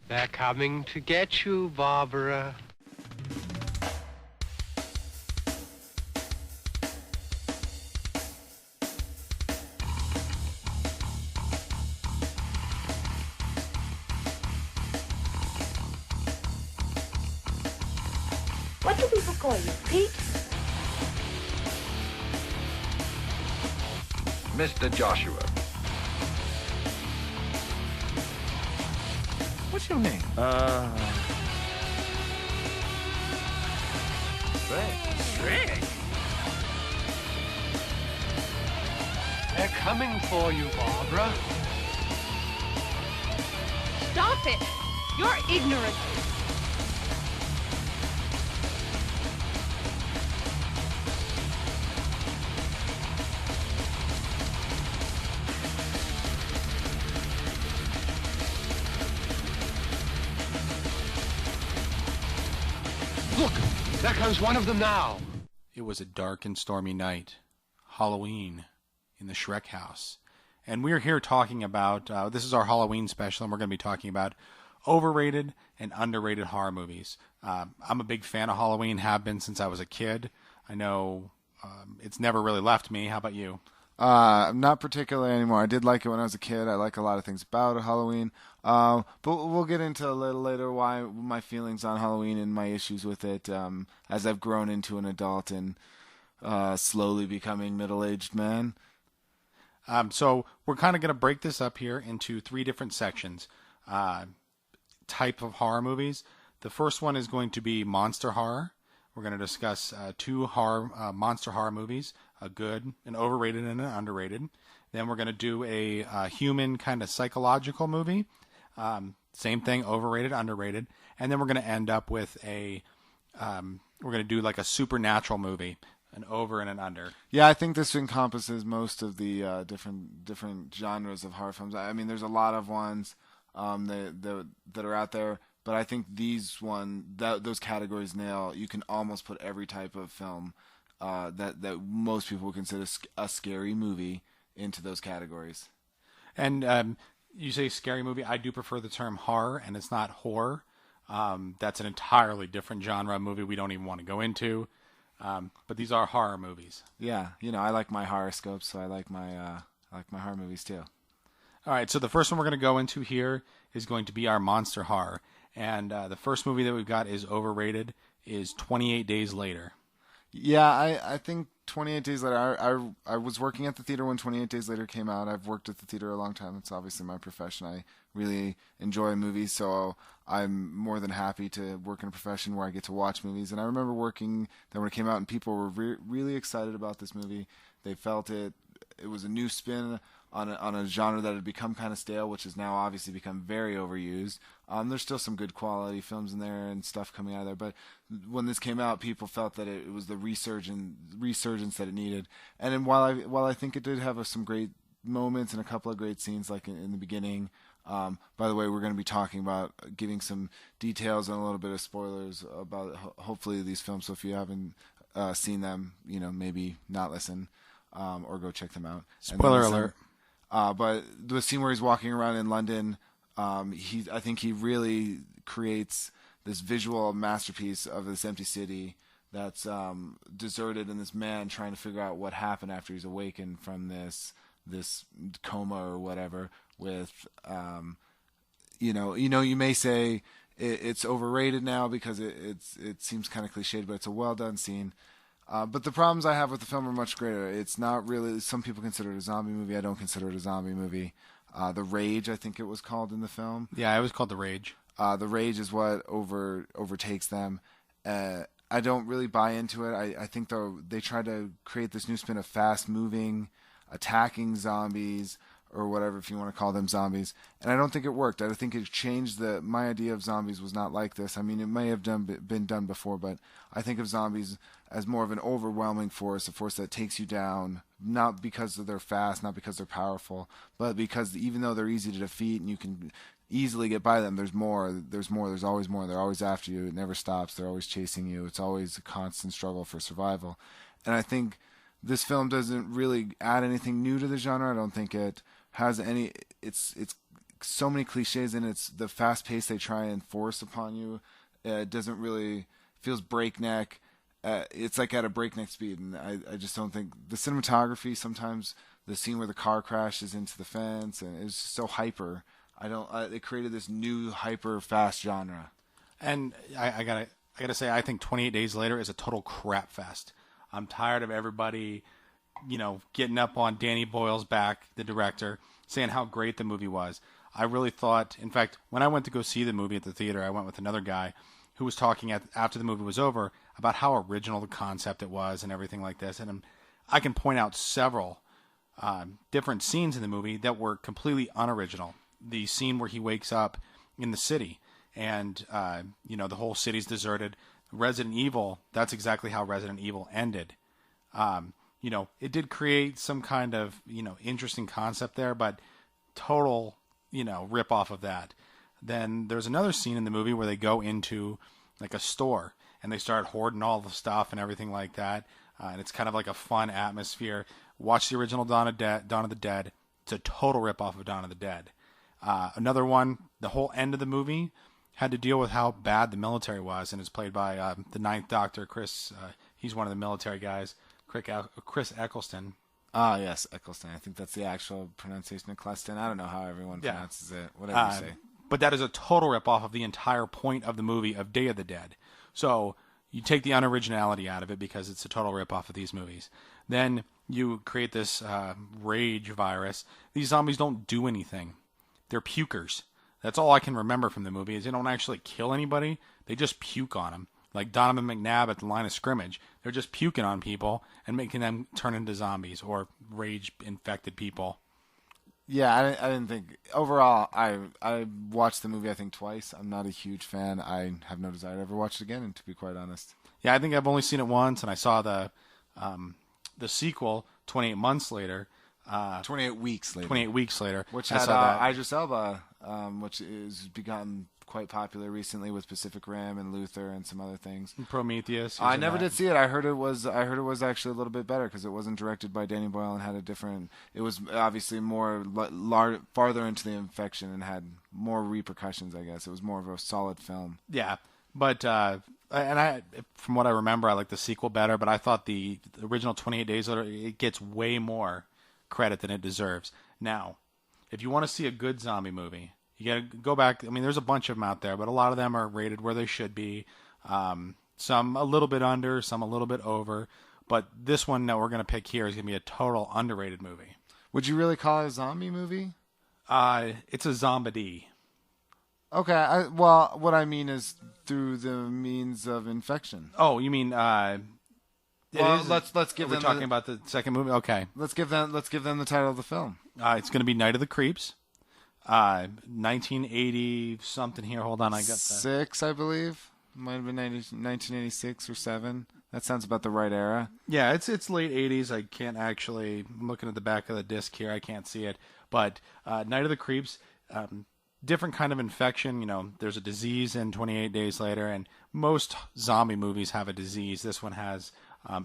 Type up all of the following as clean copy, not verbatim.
They're coming to get you, Barbara. What do people call you, Pete? Mr. Joshua. What's your name? Schreck. They're coming for you, Barbara. Stop it! You're ignorant. Look, there comes one of them now. It was a dark and stormy night, Halloween, in the Schreck house. And we're here talking about, this is our Halloween special, and we're going to be talking about overrated and underrated horror movies. I'm a big fan of Halloween, have been since I was a kid. I know it's never really left me. How about you? Not particularly anymore. I did like it when I was a kid. I like a lot of things about Halloween. But we'll get into a little later why my feelings on Halloween and my issues with it as I've grown into an adult and slowly becoming middle-aged man. So we're kind of going to break this up here into three different sections. Type of horror movies. The first one is going to be monster horror. We're going to discuss two monster horror movies, a good, an overrated, and an underrated. Then we're going to do a human kind of psychological movie. Same thing, overrated, underrated. And then we're going to end up with we're going to do like a supernatural movie, an over and an under. Yeah, I think this encompasses most of the different genres of horror films. I mean, there's a lot of ones that are out there, but I think those categories nail. You can almost put every type of film that most people would consider a scary movie into those categories. And you say scary movie. I do prefer the term horror, and it's not horror. That's an entirely different genre of movie we don't even want to go into. But these are horror movies. Yeah, I like my horoscopes, so I like my horror movies too. All right, so the first one we're going to go into here is going to be our monster horror. And the first movie that we've got is overrated, is 28 Days Later. Yeah, I think 28 Days Later, I was working at the theater when 28 Days Later came out. I've worked at the theater a long time. It's obviously my profession. I really enjoy movies, so I'm more than happy to work in a profession where I get to watch movies. And I remember working that when it came out and people were really excited about this movie. They felt it was a new spin on a genre that had become kind of stale, which has now obviously become very overused. There's still some good quality films in there and stuff coming out of there, but when this came out, people felt that it was the resurgence that it needed. And then while I think it did have some great moments and a couple of great scenes, like in the beginning. By the way, we're going to be talking about giving some details and a little bit of spoilers about hopefully these films. So if you haven't seen them, maybe not listen or go check them out. Spoiler alert. But the scene where he's walking around in London, I think he really creates this visual masterpiece of this empty city that's deserted, and this man trying to figure out what happened after he's awakened from this coma or whatever. With you may say it's overrated now because it seems kind of cliched, but it's a well done scene. But the problems I have with the film are much greater. It's not really. Some people consider it a zombie movie. I don't consider it a zombie movie. The Rage, I think it was called in the film. Yeah, it was called The Rage. The Rage is what overtakes them. I don't really buy into it. I think though they try to create this new spin of fast-moving, attacking zombies or whatever, if you want to call them zombies. And I don't think it worked. I think it changed my idea of zombies was not like this. I mean, it may have been done before, but I think of zombies as more of an overwhelming force, a force that takes you down, not because they're fast, not because they're powerful, but because even though they're easy to defeat and you can easily get by them, there's always more. They're always after you. It never stops. They're always chasing you. It's always a constant struggle for survival. And I think this film doesn't really add anything new to the genre. I don't think it has any. It's so many cliches in it. It's the fast pace they try and force upon you. It doesn't really feels breakneck. It's like at a breakneck speed, and I just don't think the cinematography. Sometimes the scene where the car crashes into the fence and it's just so hyper. They created this new hyper fast genre. And I gotta say, I think 28 Days Later is a total crap fest. I'm tired of everybody, getting up on Danny Boyle's back, the director, saying how great the movie was. I really thought, in fact, when I went to go see the movie at the theater, I went with another guy who was talking after the movie was over about how original the concept it was and everything like this. And I can point out several different scenes in the movie that were completely unoriginal. The scene where he wakes up in the city and, the whole city's deserted. Resident Evil, that's exactly how Resident Evil ended. It did create some kind of, interesting concept there, but total, rip off of that. Then there's another scene in the movie where they go into like a store and they start hoarding all the stuff and everything like that. And it's kind of like a fun atmosphere. Watch the original Dawn of the Dead. It's a total rip off of Dawn of the Dead. Another one, the whole end of the movie had to deal with how bad the military was, and it's played by the Ninth Doctor, Chris. He's one of the military guys, Chris Eccleston. Ah, yes, Eccleston. I think that's the actual pronunciation of Eccleston. I don't know how everyone pronounces it. Whatever you say. But that is a total rip-off of the entire point of the movie of Day of the Dead. So you take the unoriginality out of it because it's a total rip-off of these movies. Then you create this rage virus. These zombies don't do anything. They're pukers. That's all I can remember from the movie is they don't actually kill anybody. They just puke on them. Like Donovan McNabb at the line of scrimmage. They're just puking on people and making them turn into zombies or rage-infected people. Yeah, I didn't think... Overall, I watched the movie, I think, twice. I'm not a huge fan. I have no desire to ever watch it again, and to be quite honest. Yeah, I think I've only seen it once, and I saw the sequel 28 months later. 28 weeks later. 28 weeks later. Which had Idris Elba, which has become quite popular recently with Pacific Rim and Luther and some other things. Prometheus. I never did see it. I heard it was actually a little bit better because it wasn't directed by Danny Boyle and had a different. It was obviously more farther into the infection and had more repercussions. I guess it was more of a solid film. Yeah, but from what I remember, I like the sequel better. But I thought the original 28 Days Later it gets way more credit than it deserves. Now, if you want to see a good zombie movie. You got to go back. I mean, there's a bunch of them out there, but a lot of them are rated where they should be. Some a little bit under, some a little bit over. But this one that we're going to pick here is going to be a total underrated movie. Would you really call it a zombie movie? It's a zombie. Okay. What I mean is through the means of infection. Oh, you mean? Let's give. We're talking about the second movie. Okay. Let's give them the title of the film. It's going to be Night of the Creeps. 1980 something here. Hold on, I got that. 6, I believe. Might have been 1986 or 7. That sounds about the right era. Yeah, it's late 80s. I can't actually. I'm looking at the back of the disc here. I can't see it. But Night of the Creeps, different kind of infection. There's a disease in 28 Days Later, and most zombie movies have a disease. This one has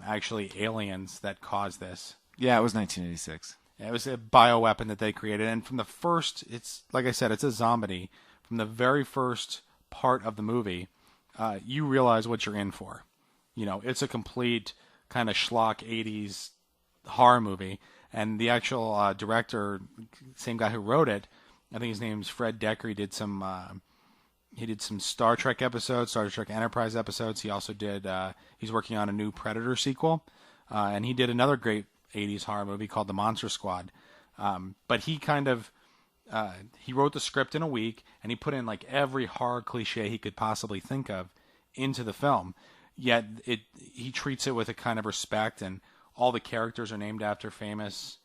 actually aliens that cause this. Yeah, it was 1986. It was a bioweapon that they created. And from the first, it's like I said, it's a zombie. From the very first part of the movie, you realize what you're in for. It's a complete kind of schlock 80s horror movie. And the actual director, same guy who wrote it, I think his name's Fred Decker. He did some Star Trek episodes, Star Trek Enterprise episodes. He also did, he's working on a new Predator sequel. And he did another great 80s horror movie called The Monster Squad. But he kind of, he wrote the script in a week, and he put in like every horror cliche he could possibly think of into the film. Yet he treats it with a kind of respect, and all the characters are named after famous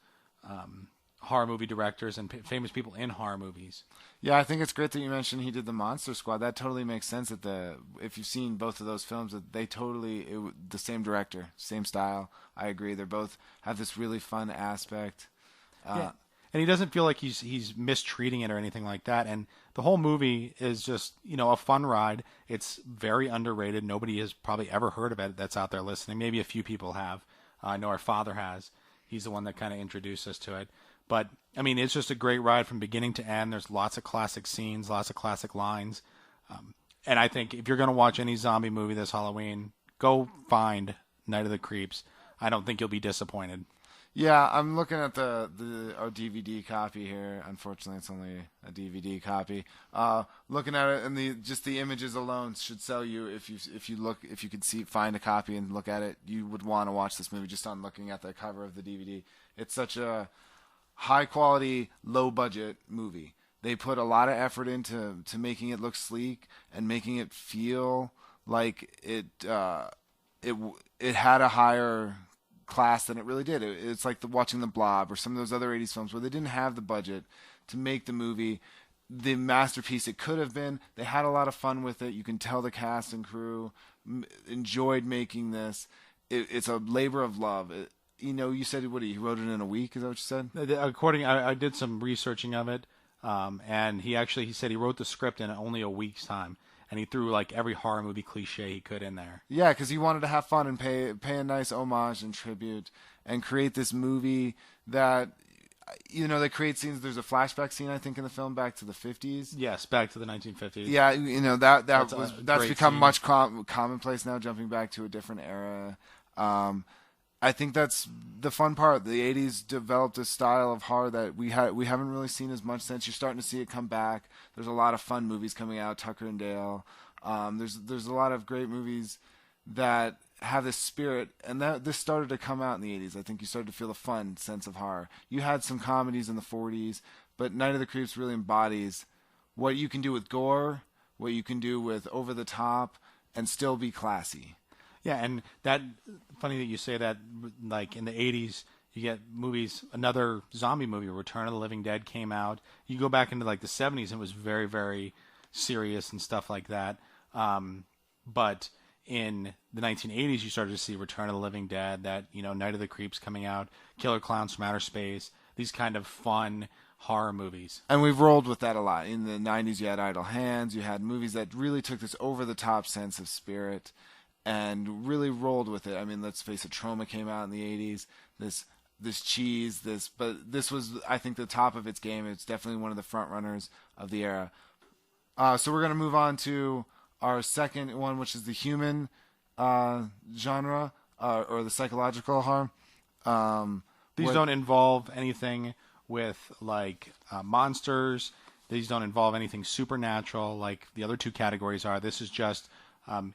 horror movie directors and famous people in horror movies. Yeah, I think it's great that you mentioned he did The Monster Squad. That totally makes sense. If you've seen both of those films, the same director, same style. I agree. They both have this really fun aspect. Yeah. And he doesn't feel like he's mistreating it or anything like that. And the whole movie is just, a fun ride. It's very underrated. Nobody has probably ever heard of it that's out there listening. Maybe a few people have. I know our father has. He's the one that kind of introduced us to it. But I mean, it's just a great ride from beginning to end. There's lots of classic scenes, lots of classic lines. And I think if you're going to watch any zombie movie this Halloween, go find Night of the Creeps. I don't think you'll be disappointed. Yeah, I'm looking at our DVD copy here. Unfortunately, it's only a DVD copy. Looking at it, and the images alone should sell you. If you could find a copy and look at it, you would want to watch this movie just on looking at the cover of the DVD. It's such a high quality, low budget movie. They put a lot of effort into making it look sleek and making it feel like it had a higher class than it really did. It's like watching The Blob or some of those other 80s films where they didn't have the budget to make the movie the masterpiece it could have been. They had a lot of fun with it. You can tell the cast and crew enjoyed making this. It's a labor of love. You said he wrote it in a week. Is that what you said? I did some researching of it, and he said he wrote the script in only a week's time. And he threw like every horror movie cliche he could in there. Yeah, because he wanted to have fun and pay a nice homage and tribute and create this movie that, they create scenes. There's a flashback scene, I think, in the film back to the 50s. Yes, back to the 1950s. Yeah, that's become scene. Much commonplace now, jumping back to a different era. I think that's the fun part. The 80s developed a style of horror that we haven't really seen as much since. You're starting to see it come back. There's a lot of fun movies coming out, Tucker and Dale. There's a lot of great movies that have this spirit, and this started to come out in the 80s. I think you started to feel the fun sense of horror. You had some comedies in the 40s, but Night of the Creeps really embodies what you can do with gore, what you can do with over the top, and still be classy. Yeah, and that funny that you say that. Like in the 80s, you get movies. Another zombie movie, Return of the Living Dead, came out. You go back into like the 70s, and it was very, very serious and stuff like that. But in the 1980s, you started to see Return of the Living Dead, Night of the Creeps coming out, Killer Clowns from Outer Space, these kind of fun horror movies. And we've rolled with that a lot. In the 90s, you had Idle Hands. You had movies that really took this over-the-top sense of spirit and really rolled with it. I mean, let's face it, Trauma came out in the 80s. This cheese, but this was, I think, the top of its game. It's definitely one of the front runners of the era. So we're going to move on to our second one, which is the human genre, or the psychological horror. These don't involve anything with like monsters. These don't involve anything supernatural like the other two categories are. This is just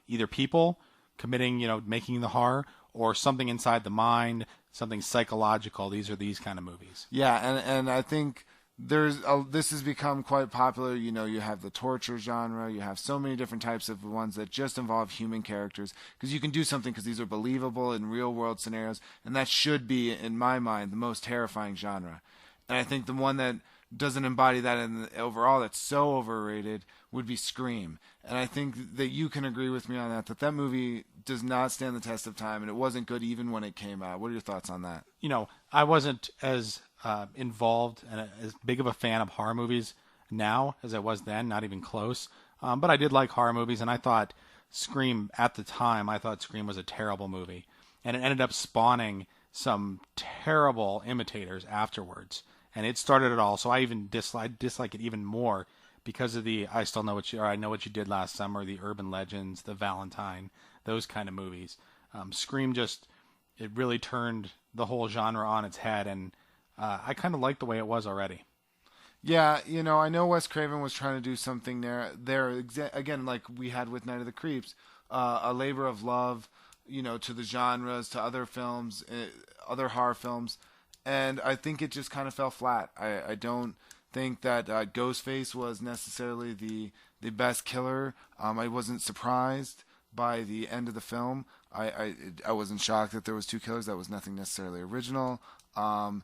either people committing, making the horror, or something inside the mind, something psychological. These are these kind of movies. Yeah, and I think this has become quite popular. You have the torture genre. You have so many different types of ones that just involve human characters, because you can do something because these are believable in real world scenarios, and that should be, in my mind, the most terrifying genre. And I think the one that doesn't embody that overall, that's so overrated, would be Scream. And I think that you can agree with me on that movie does not stand the test of time, and it wasn't good even when it came out. What are your thoughts on that? I wasn't as involved and as big of a fan of horror movies now as I was then, not even close. But I did like horror movies, and I thought Scream, at the time, was a terrible movie. And it ended up spawning some terrible imitators afterwards. And it started it all, so I even dislike it even more because of the I Know What You Did Last Summer, the urban legends, the Valentine, those kind of movies. Scream it really turned the whole genre on its head, and I kind of liked the way it was already. Yeah, I know Wes Craven was trying to do something there again, like we had with Night of the Creeps, a labor of love, to the genres, to other films, other horror films. And I think it just kind of fell flat. I don't think that Ghostface was necessarily the best killer. I wasn't surprised by the end of the film. I wasn't shocked that there was two killers. That was nothing necessarily original. The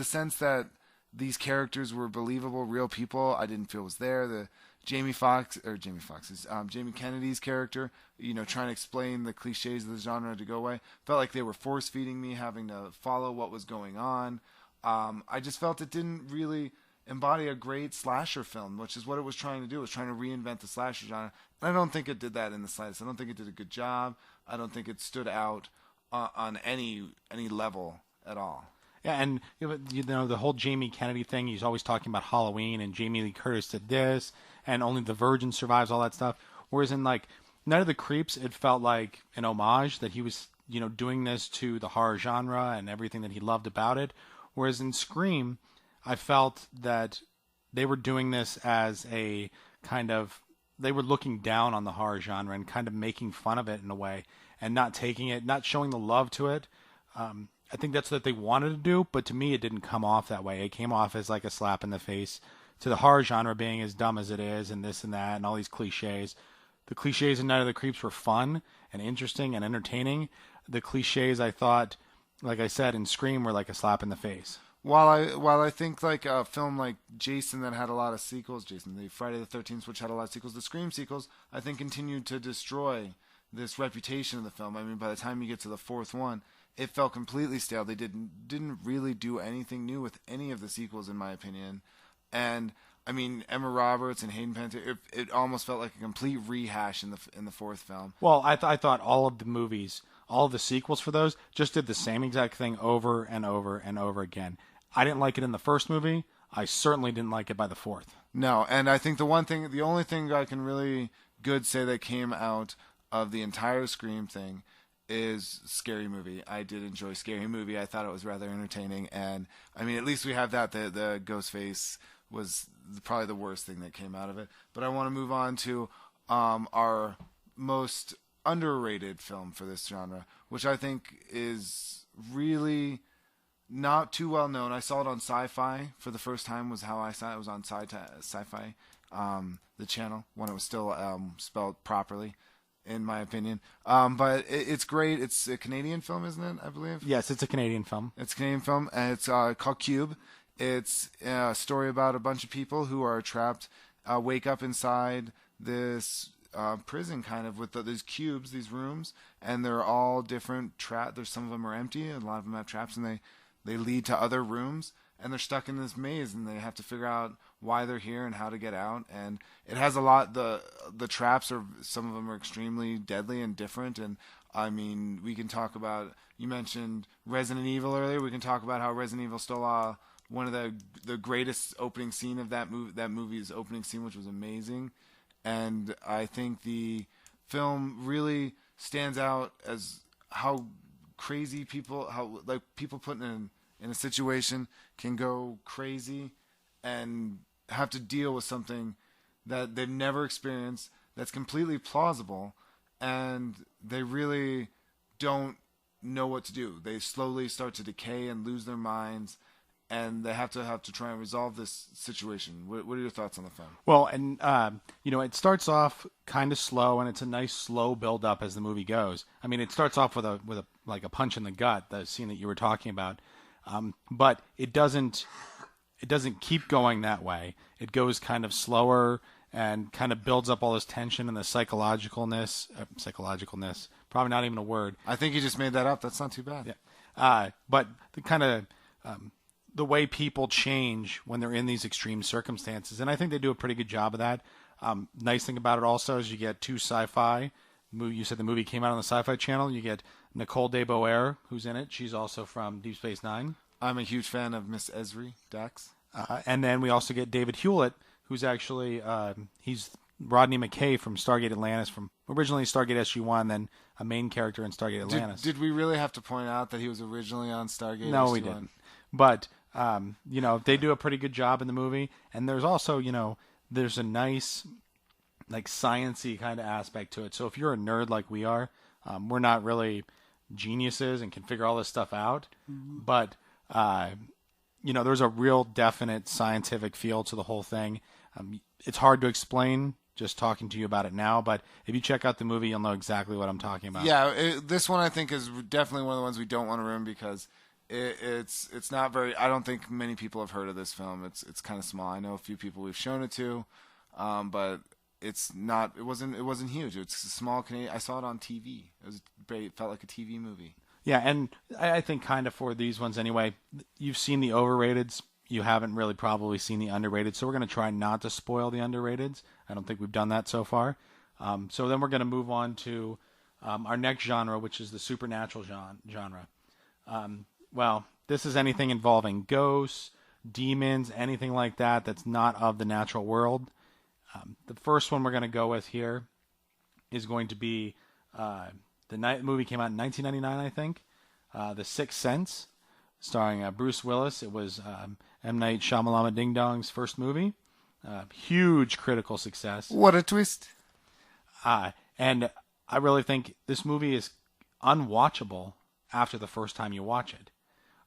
sense that these characters were believable, real people, I didn't feel was there. Jamie Kennedy's character, trying to explain the cliches of the genre to go away, felt like they were force feeding me, having to follow what was going on. I just felt it didn't really embody a great slasher film, which is what it was trying to do. It was trying to reinvent the slasher genre. And I don't think it did that in the slightest. I don't think it did a good job. I don't think it stood out on any level at all. Yeah, and the whole Jamie Kennedy thing. He's always talking about Halloween and Jamie Lee Curtis did this, and only the virgin survives, all that stuff. Whereas in like Night of the Creeps, it felt like an homage that he was doing this to the horror genre and everything that he loved about it. Whereas in Scream, I felt that they were doing this as a kind of, they were looking down on the horror genre and kind of making fun of it in a way, and not taking it, not showing the love to it. I think that's what they wanted to do, but to me it didn't come off that way. It came off as like a slap in the face to the horror genre being as dumb as it is, and this and that and all these cliches. The cliches in Night of the Creeps were fun and interesting and entertaining. The cliches, I thought, like I said, in Scream were like a slap in the face. While I think like a film like Jason that had a lot of sequels, the Friday the 13th, which had a lot of sequels, the Scream sequels, I think continued to destroy this reputation of the film. I mean, by the time you get to the fourth one, it felt completely stale. They didn't really do anything new with any of the sequels, in my opinion. And I mean, Emma Roberts and Hayden Panettiere, it almost felt like a complete rehash in the fourth film. Well, I thought all of the movies, all of the sequels for those, just did the same exact thing over and over and over again. I didn't like it in the first movie. I certainly didn't like it by the fourth. No, and I think the only thing I can really good say that came out of the entire Scream thing is Scary Movie. I did enjoy Scary Movie. I thought it was rather entertaining, and I mean, at least we have that. The Ghostface was probably the worst thing that came out of it. But I want to move on to our most underrated film for this genre, which I think is really not too well known. I saw it on Sci-Fi for the first time. Was how I saw it. It was on Sci-Fi, the channel when it was still spelled properly, in my opinion. But it's great. It's a Canadian film, isn't it? I believe. Yes, it's a Canadian film. It's a Canadian film, and it's called Cube. It's a story about a bunch of people who are trapped, wake up inside this prison, kind of, with these cubes, these rooms, and they're all different. There's some of them are empty, and a lot of them have traps, and they lead to other rooms, and they're stuck in this maze, and they have to figure out why they're here and how to get out. And it has a lot. The traps are, some of them are extremely deadly and different. And I mean, we can talk about, you mentioned Resident Evil earlier. We can talk about how Resident Evil stole one of the greatest opening scene of that movie's opening scene, which was amazing. And I think the film really stands out as how crazy people, how like people put in a situation can go crazy and have to deal with something that they've never experienced, that's completely plausible, and they really don't know what to do. They slowly start to decay and lose their minds, and they have to try and resolve this situation. What are your thoughts on the film? Well, and it starts off kind of slow, and it's a nice slow build up as the movie goes. I mean, it starts off with a like a punch in the gut, the scene that you were talking about, but it doesn't keep going that way. It goes kind of slower and kind of builds up all this tension and the psychologicalness, probably not even a word. I think you just made that up. That's not too bad. Yeah. But the kind of the way people change when they're in these extreme circumstances, and I think they do a pretty good job of that. Nice thing about it also is you get two sci-fi. You said the movie came out on the Sci-Fi Channel. You get Nicole DeBoer, who's in it. She's also from Deep Space Nine. I'm a huge fan of Miss Esri Dax. And then we also get David Hewlett, who's actually he's Rodney McKay from Stargate Atlantis, from originally Stargate SG-1, then a main character in Stargate Atlantis. Did we really have to point out that he was originally on Stargate? No, SG-1? we didn't. But they do a pretty good job in the movie, and there's also there's a nice like science-y kind of aspect to it. So if you're a nerd like we are, we're not really geniuses and can figure all this stuff out, but there's a real definite scientific feel to the whole thing. It's hard to explain just talking to you about it now, but if you check out the movie, you'll know exactly what I'm talking about. Yeah, this one I think is definitely one of the ones we don't want to ruin because it's not very. I don't think many people have heard of this film. It's kind of small. I know a few people we've shown it to, but it's not. It wasn't huge. It's a small Canadian. I saw it on TV. It felt like a TV movie. Yeah, and I think kind of for these ones anyway, you've seen the overrateds. You haven't really probably seen the underrated, so we're going to try not to spoil the underrateds. I don't think we've done that so far. So then we're going to move on to our next genre, which is the supernatural genre. Well, This is anything involving ghosts, demons, anything like that that's not of the natural world. The first one we're going to go with here is going to be the movie came out in 1999, I think. The Sixth Sense, starring Bruce Willis. It was M. Night Shyamalan Ding Dong's first movie. Huge critical success. What a twist. And I really think this movie is unwatchable after the first time you watch it.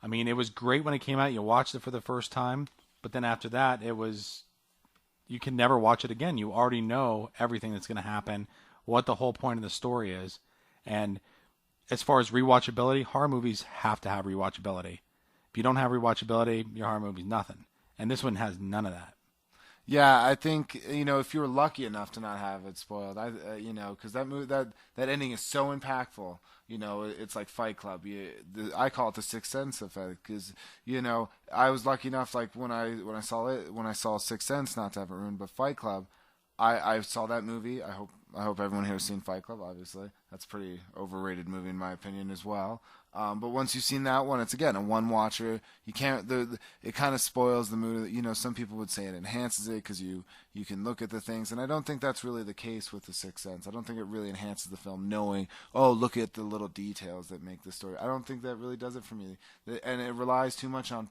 I mean, it was great when it came out. You watched it for the first time, but then after that, you can never watch it again. You already know everything that's going to happen, what the whole point of the story is. And as far as rewatchability, horror movies have to have rewatchability. If you don't have rewatchability, your horror movie's nothing. And this one has none of that. Yeah, I think, if you were lucky enough to not have it spoiled, because that ending is so impactful. It's like Fight Club. I call it the Sixth Sense effect, because I was lucky enough, like when I saw Sixth Sense, not to have it ruined, but Fight Club, I saw that movie. I hope everyone here has seen Fight Club. Obviously, that's a pretty overrated movie in my opinion as well. But once you've seen that one, it's again a one watcher. You can't. It kind of spoils the mood. Some people would say it enhances it because you can look at the things, and I don't think that's really the case with The Sixth Sense. I don't think it really enhances the film knowing, oh, look at the little details that make the story. I don't think that really does it for me, and it relies too much on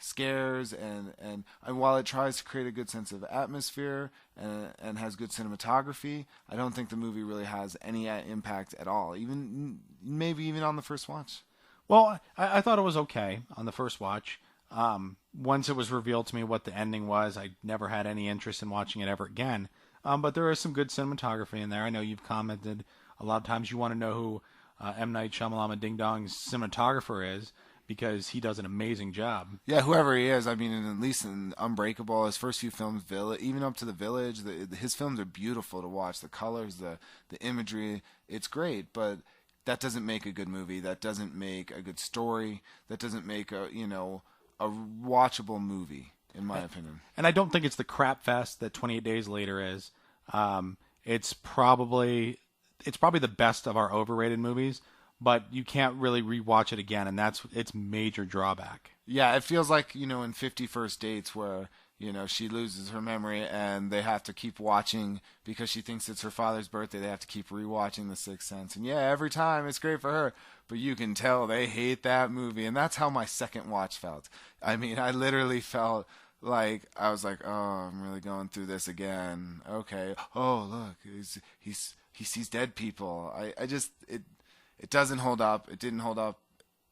scares and while it tries to create a good sense of atmosphere and has good cinematography, I don't think the movie really has any impact at all. Maybe even on the first watch. Well, I thought it was okay on the first watch. Once it was revealed to me what the ending was, I never had any interest in watching it ever again. But there is some good cinematography in there. I know you've commented a lot of times you want to know who M. Night Shyamalan Ding Dong's cinematographer is, because he does an amazing job. Yeah, whoever he is, I mean, at least in Unbreakable, his first few films, even up to The Village, his films are beautiful to watch. The colors, the imagery, it's great, but that doesn't make a good movie. That doesn't make a good story. That doesn't make a watchable movie, in my opinion. And I don't think it's the crap fest that 28 Days Later is. It's probably the best of our overrated movies, but you can't really rewatch it again, and that's its major drawback. Yeah, it feels like, in 50 First Dates where, she loses her memory and they have to keep watching because she thinks it's her father's birthday. They have to keep rewatching The Sixth Sense. And yeah, every time it's great for her, but you can tell they hate that movie. And that's how my second watch felt. I mean, I literally felt like, I was like, oh, I'm really going through this again. Okay. Oh, look, he sees dead people. It doesn't hold up. It didn't hold up.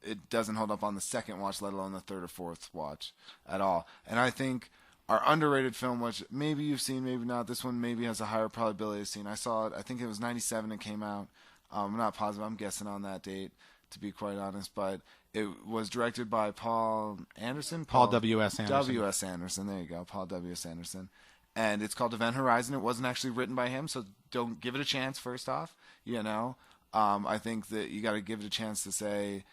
It doesn't hold up on the second watch, let alone the third or fourth watch at all. And I think our underrated film, which maybe you've seen, maybe not, this one maybe has a higher probability of seeing. I saw it, I think it was 97 it came out. I'm not positive. I'm guessing on that date, to be quite honest. But it was directed by Paul Anderson? Paul W.S. Anderson. W.S. Anderson, there you go, Paul W.S. Anderson. And it's called Event Horizon. It wasn't actually written by him, so don't give it a chance first off, I think that you got to give it a chance to say,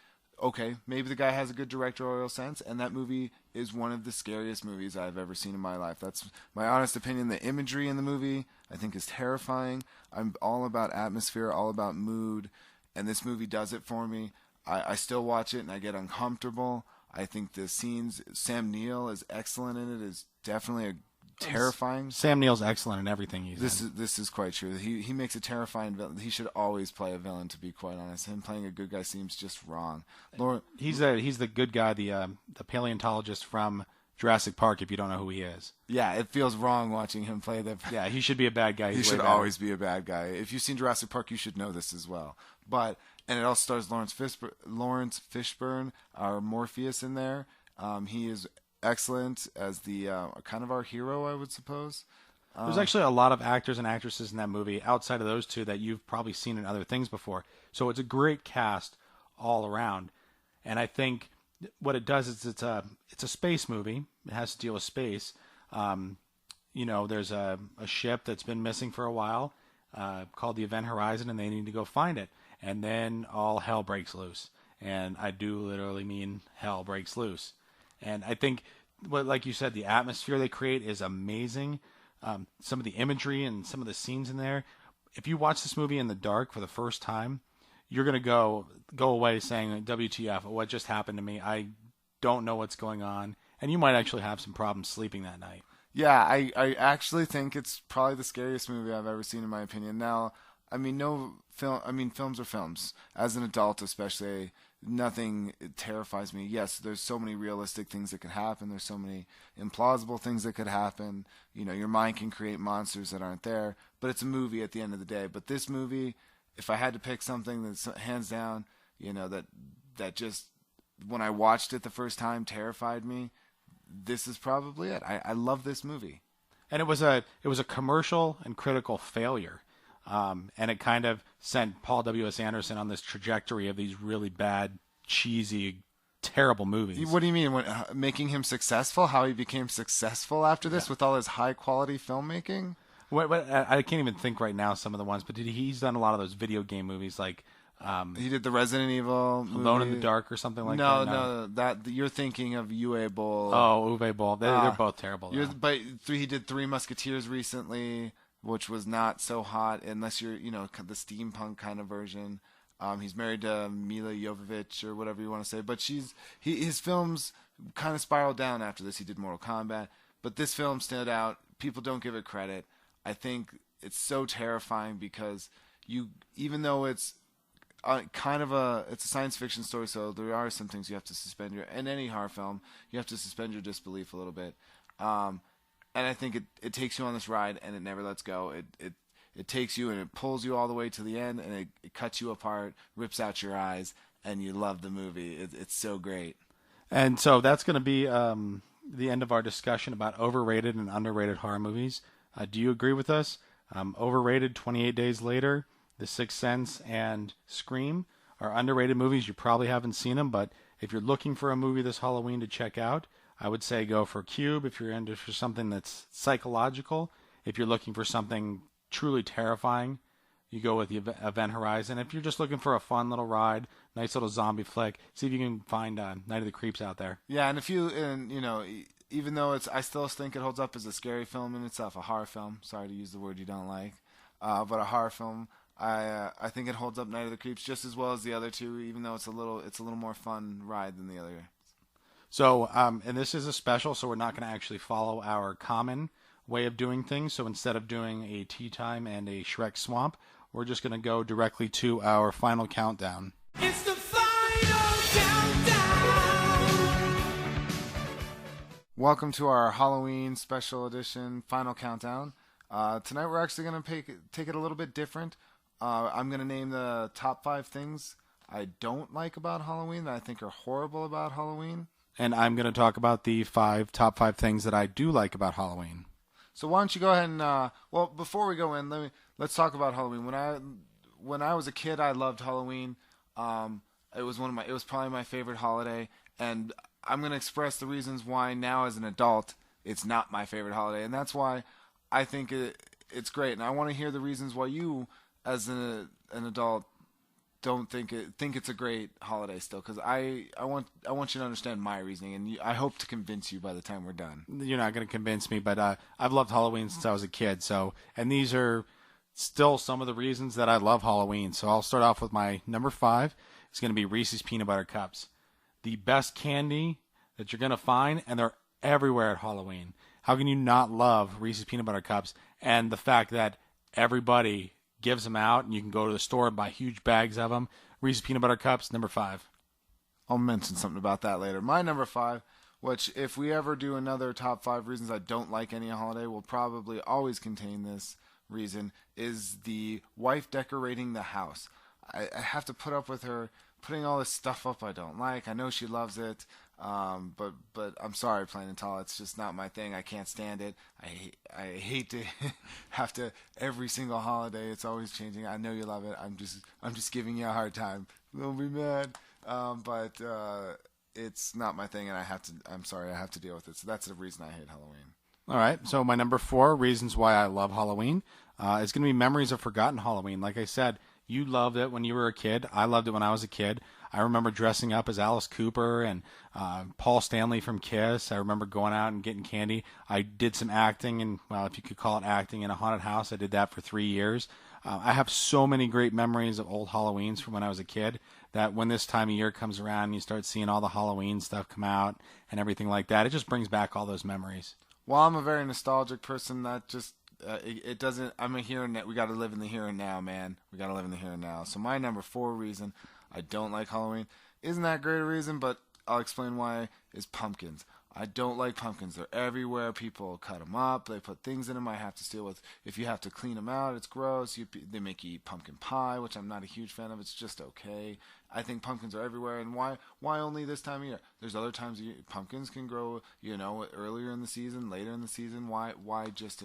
okay, maybe the guy has a good directorial sense, and that movie is one of the scariest movies I've ever seen in my life. That's my honest opinion. The imagery in the movie, I think, is terrifying. I'm all about atmosphere, all about mood, and this movie does it for me. I still watch it, and I get uncomfortable. I think the scenes, Sam Neill is excellent in it, is definitely a terrifying. Sam Neill's excellent in everything he's in. This is quite true. He makes a terrifying villain. He should always play a villain, to be quite honest. Him playing a good guy seems just wrong. He's the good guy, the paleontologist from Jurassic Park, if you don't know who he is. Yeah, it feels wrong watching him play the... Yeah, he should be a bad guy. He should always be a bad guy. If you've seen Jurassic Park, you should know this as well. And it also stars Lawrence Fishburne, our Morpheus in there. He is excellent as the kind of our hero, I would suppose. There's actually a lot of actors and actresses in that movie outside of those two that you've probably seen in other things before. So it's a great cast all around. And I think what it does is it's a space movie. It has to deal with space. There's a ship that's been missing for a while called the Event Horizon, and they need to go find it. And then all hell breaks loose. And I do literally mean hell breaks loose. And I think, like you said, the atmosphere they create is amazing. Some of the imagery and some of the scenes in there. If you watch this movie in the dark for the first time, you're going to go away saying, WTF, what just happened to me? I don't know what's going on, and you might actually have some problems sleeping that night. Yeah, I actually think it's probably the scariest movie I've ever seen, in my opinion. Now, I mean, no film. I mean, films are films. As an adult, especially, nothing terrifies me. Yes, there's so many realistic things that could happen. There's so many implausible things that could happen. You know, your mind can create monsters that aren't there. But it's a movie at the end of the day. But this movie, if I had to pick something that's hands down, you know, that just when I watched it the first time terrified me, this is probably it. I love this movie. And it was a commercial and critical failure. And it kind of sent Paul W.S. Anderson on this trajectory of these really bad, cheesy, terrible movies. What do you mean? Making him successful? How he became successful after this with all his high-quality filmmaking? I can't even think right now some of the ones, but he's done a lot of those video game movies like... he did the Resident Evil movie. Alone in the Dark or something like that. No, that you're thinking of Uwe Boll. Oh, Uwe Boll. They're both terrible. But he did Three Musketeers recently, which was not so hot unless you're, you know, the steampunk kind of version. He's married to Mila Jovovich or whatever you want to say, but his films kind of spiraled down after this. He did Mortal Kombat, but this film stood out. People don't give it credit. I think it's so terrifying because even though it's it's a science fiction story, so there are some things you have to suspend in any horror film, you have to suspend your disbelief a little bit. And I think it takes you on this ride and it never lets go. It takes you and it pulls you all the way to the end, and it cuts you apart, rips out your eyes, and you love the movie. It's so great. And so that's going to be the end of our discussion about overrated and underrated horror movies. Do you agree with us? Overrated, 28 Days Later, The Sixth Sense, and Scream are underrated movies. You probably haven't seen them, but if you're looking for a movie this Halloween to check out, I would say go for Cube if you're into for something that's psychological. If you're looking for something truly terrifying, you go with the Event Horizon. If you're just looking for a fun little ride, nice little zombie flick, see if you can find Night of the Creeps out there. Yeah, even though I still think it holds up as a scary film in itself, a horror film. Sorry to use the word you don't like, but a horror film. I think it holds up Night of the Creeps just as well as the other two, even though it's a little more fun ride than the other. So, and this is a special, so we're not going to actually follow our common way of doing things. So instead of doing a Tea Time and a Schreck Swamp, we're just going to go directly to our final countdown. It's the final countdown. Welcome to our Halloween special edition final countdown. Tonight we're actually going to take it a little bit different. I'm going to name the top 5 things I don't like about Halloween that I think are horrible about Halloween. And I'm going to talk about the top 5 things that I do like about Halloween. So why don't you go ahead and before we go in, let's talk about Halloween. When I was a kid, I loved Halloween. It was probably my favorite holiday, and I'm going to express the reasons why now as an adult it's not my favorite holiday, and that's why I think it's great. And I want to hear the reasons why you as an adult don't think it's a great holiday still, because I want you to understand my reasoning, and I hope to convince you by the time we're done. You're not going to convince me, but I've loved Halloween since I was a kid. And these are still some of the reasons that I love Halloween. So I'll start off with my number 5. It's going to be Reese's Peanut Butter Cups, the best candy that you're going to find, and they're everywhere at Halloween. How can you not love Reese's Peanut Butter Cups and the fact that everybody gives them out, and you can go to the store and buy huge bags of them? Reese's Peanut Butter Cups, number 5. I'll mention something about that later. My number 5, which if we ever do another top 5 reasons I don't like any holiday, will probably always contain this reason, is the wife decorating the house. I have to put up with her putting all this stuff up I don't like. I know she loves it, but I'm sorry, plain and tall. It's just not my thing. I can't stand it. I hate to have to every single holiday. It's always changing. I know you love it. I'm just giving you a hard time. Don't be mad. But it's not my thing, and I'm sorry. I have to deal with it. So that's the reason I hate Halloween. All right. So my number 4 reasons why I love Halloween is going to be memories of forgotten Halloween. Like I said, you loved it when you were a kid. I loved it when I was a kid. I remember dressing up as Alice Cooper and Paul Stanley from Kiss. I remember going out and getting candy. I did some acting, and well, if you could call it acting, in a haunted house. I did that for 3 years. I have so many great memories of old Halloweens from when I was a kid that when this time of year comes around and you start seeing all the Halloween stuff come out and everything like that, it just brings back all those memories. Well, I'm a very nostalgic person. That just it doesn't. I'm a here and now. We got to live in the here and now, man. We got to live in the here and now. So my number 4 reason I don't like Halloween isn't that great a reason, but I'll explain why. Is pumpkins. I don't like pumpkins. They're everywhere. People cut them up. They put things in them I have to deal with. If you have to clean them out, it's gross. They make you eat pumpkin pie, which I'm not a huge fan of. It's just okay. I think pumpkins are everywhere. And why only this time of year? There's other times of year. Pumpkins can grow, earlier in the season, later in the season. Why just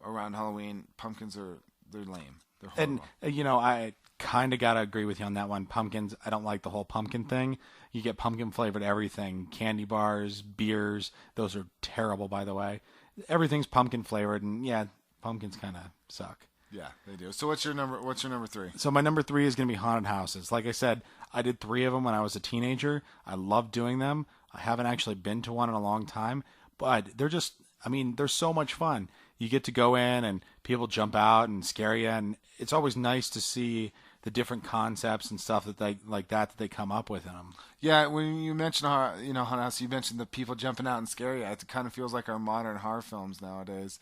around Halloween? Pumpkins they're lame. They're horrible. And, I kind of got to agree with you on that one. Pumpkins, I don't like the whole pumpkin thing. You get pumpkin flavored everything. Candy bars, beers, those are terrible, by the way. Everything's pumpkin flavored, and yeah, pumpkins kind of suck. Yeah, they do. So what's your number 3? So my number 3 is going to be haunted houses. Like I said, I did 3 of them when I was a teenager. I love doing them. I haven't actually been to one in a long time, but they're so much fun. You get to go in and people jump out and scare you, and it's always nice to see the different concepts and stuff that they come up with in them. Yeah, when you mentioned haunted house, you mentioned the people jumping out and scary. It kind of feels like our modern horror films nowadays.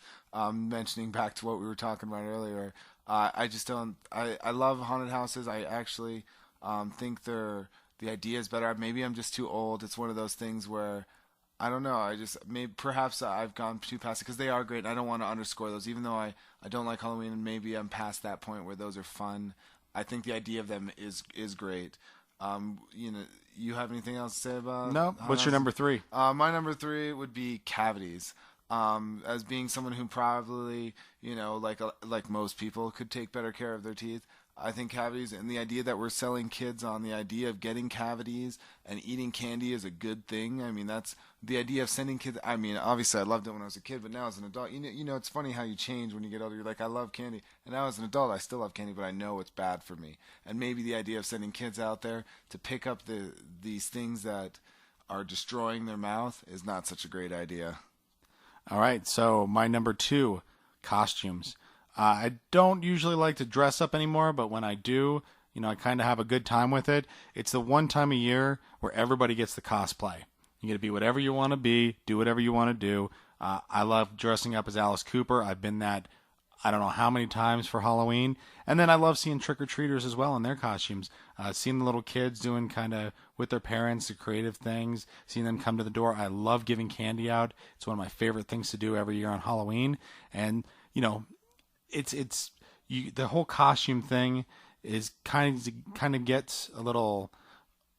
Mentioning back to what we were talking about earlier, I just don't. I love haunted houses. I actually think the idea is better. Maybe I'm just too old. It's one of those things where I don't know. Perhaps I've gone too past it because they are great. And I don't want to underscore those, even though I don't like Halloween, and maybe I'm past that point where those are fun. I think the idea of them is great. You have anything else to say about? No. What's your number 3? My number 3 would be cavities. As being someone who probably, like most people, could take better care of their teeth. I think cavities and the idea that we're selling kids on the idea of getting cavities and eating candy is a good thing. I mean, that's the idea of sending kids. I mean, obviously I loved it when I was a kid, but now as an adult, it's funny how you change when you get older. You're like, I love candy. And now as an adult, I still love candy, but I know it's bad for me. And maybe the idea of sending kids out there to pick up these things that are destroying their mouth is not such a great idea. All right. So my number 2, costumes. I don't usually like to dress up anymore, but when I do, I kind of have a good time with it. It's the one time a year where everybody gets the cosplay. You get to be whatever you want to be, do whatever you want to do. I love dressing up as Alice Cooper. I've been that I don't know how many times for Halloween. And then I love seeing trick-or-treaters as well in their costumes. Seeing the little kids doing kind of with their parents the creative things, seeing them come to the door. I love giving candy out. It's one of my favorite things to do every year on Halloween. And, the whole costume thing is kind of gets a little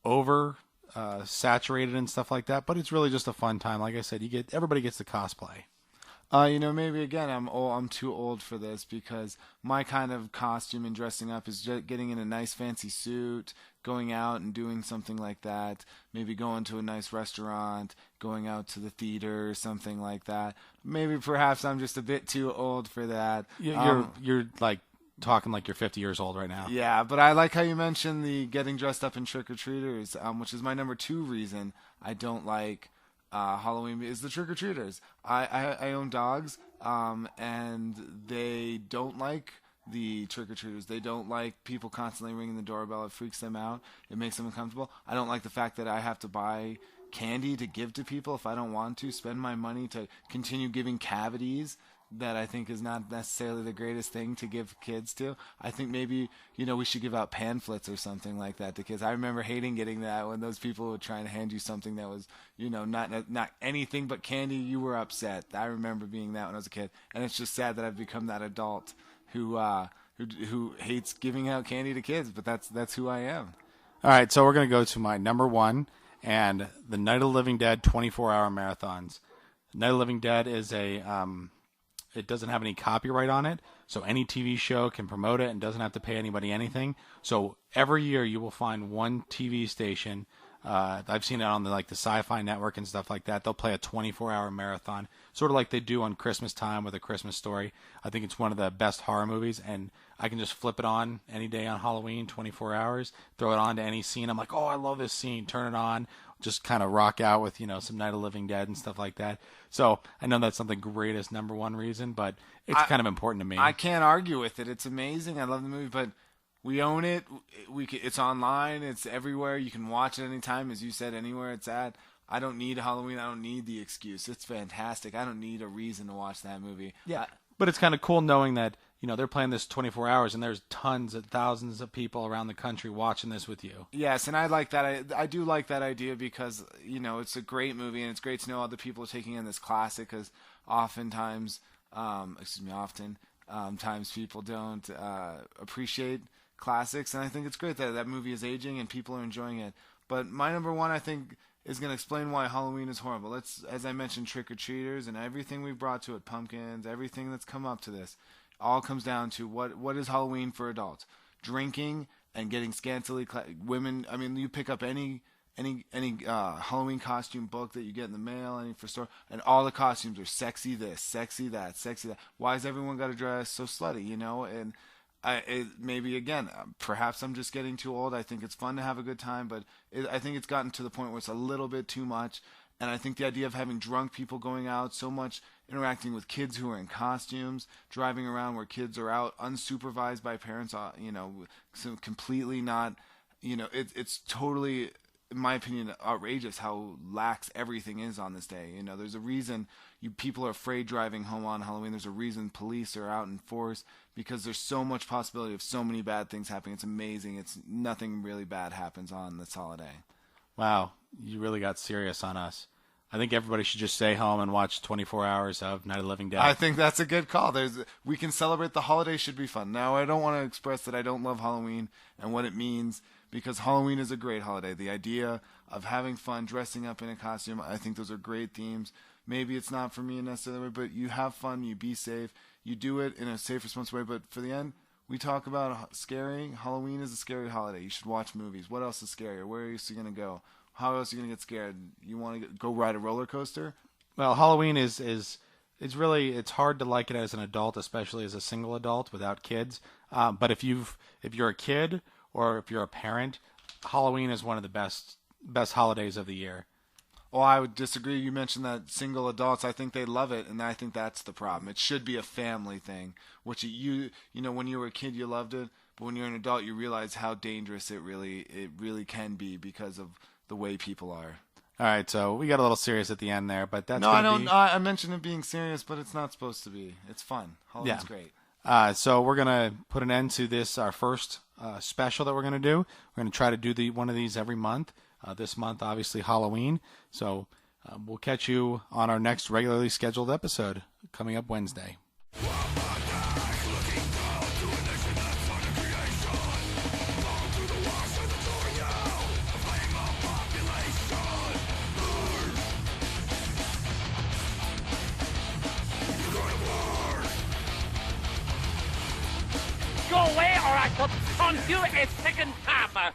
over saturated and stuff like that, but it's really just a fun time. Like I said, everybody gets the cosplay. Maybe again I'm too old for this because my kind of costume and dressing up is just getting in a nice fancy suit, going out and doing something like that. Maybe going to a nice restaurant, going out to the theater, something like that. Maybe perhaps I'm just a bit too old for that. You're like talking like you're 50 years old right now. Yeah, but I like how you mentioned the getting dressed up in trick-or-treaters, which is my number 2 reason I don't like Halloween is the trick-or-treaters. I own dogs, and they don't like the trick-or-treaters. They don't like people constantly ringing the doorbell. It freaks them out. It makes them uncomfortable. I don't like the fact that I have to buy candy to give to people if I don't want to, spend my money to continue giving cavities that I think is not necessarily the greatest thing to give kids to. I think maybe, we should give out pamphlets or something like that to kids. I remember hating getting that when those people would try and hand you something that was, not anything but candy. You were upset. I remember being that when I was a kid. And it's just sad that I've become that adult who hates giving out candy to kids, but that's who I am. All right, so we're going to go to my number 1 and the Night of the Living Dead 24-hour marathons. Night of the Living Dead is it doesn't have any copyright on it, so any TV show can promote it and doesn't have to pay anybody anything. So every year you will find one TV station. I've seen it on the Sci-Fi Network and stuff like that. They'll play a 24-hour marathon, sort of like they do on Christmas time with A Christmas Story. I think it's one of the best horror movies, and I can just flip it on any day on Halloween, 24 hours, throw it on to any scene. I'm like, oh, I love this scene. Turn it on. just kind of rock out with, some Night of the Living Dead and stuff like that. So I know that's not the greatest number one reason, but it's kind of important to me. I can't argue with it. It's amazing. I love the movie, but we own it. It's online. It's everywhere. You can watch it anytime, as you said, anywhere it's at. I don't need Halloween. I don't need the excuse. It's fantastic. I don't need a reason to watch that movie. Yeah. But it's kind of cool knowing that, they're playing this 24 hours and there's tons of thousands of people around the country watching this with you. Yes, and I like that. I do like that idea because, it's a great movie and it's great to know other people are taking in this classic because oftentimes people don't appreciate classics, and I think it's great that that movie is aging and people are enjoying it. But my number one, I think, is going to explain why Halloween is horrible. As I mentioned, trick-or-treaters and everything we've brought to it, pumpkins, everything that's come up to this, all comes down to what is Halloween for adults? Drinking and getting scantily clad women. I mean, you pick up any Halloween costume book that you get in the mail, any for store, and all the costumes are sexy this, sexy that, sexy that. Why has everyone got to dress so slutty, And maybe, again, perhaps I'm just getting too old. I think it's fun to have a good time, but I think it's gotten to the point where it's a little bit too much. And I think the idea of having drunk people going out, so much interacting with kids who are in costumes, driving around where kids are out unsupervised by parents, so completely not, it's totally, in my opinion, outrageous how lax everything is on this day. There's a reason people are afraid driving home on Halloween. There's a reason police are out in force because there's so much possibility of so many bad things happening. It's amazing. It's nothing really bad happens on this holiday. Wow, you really got serious on us. I think everybody should just stay home and watch 24 hours of Night of the Living Dead. I think that's a good call. We can celebrate. The holiday should be fun. Now, I don't want to express that I don't love Halloween and what it means, because Halloween is a great holiday. The idea of having fun, dressing up in a costume, I think those are great themes. Maybe it's not for me necessarily, but you have fun, you be safe, you do it in a safe, responsible way. But for the end, we talk about scary. Halloween is a scary holiday. You should watch movies. What else is scarier? Where else are you going to go? How else are you going to get scared? You want to go ride a roller coaster? Well, Halloween is really, it's hard to like it as an adult, especially as a single adult without kids. But if you're a kid or if you're a parent, Halloween is one of the best holidays of the year. Well, I would disagree. You mentioned that single adults, I think they love it, and I think that's the problem. It should be a family thing, which when you were a kid, you loved it, but when you're an adult, you realize how dangerous it really can be because of the way people are. All right, so we got a little serious at the end there, but that's no, I don't. I mentioned it being serious, but it's not supposed to be. It's fun. Halloween's great. So we're gonna put an end to this, our first special that we're gonna do. We're gonna try to do one of these every month. This month, obviously, Halloween. So we'll catch you on our next regularly scheduled episode coming up Wednesday. Go away or I shall taunt you a second time.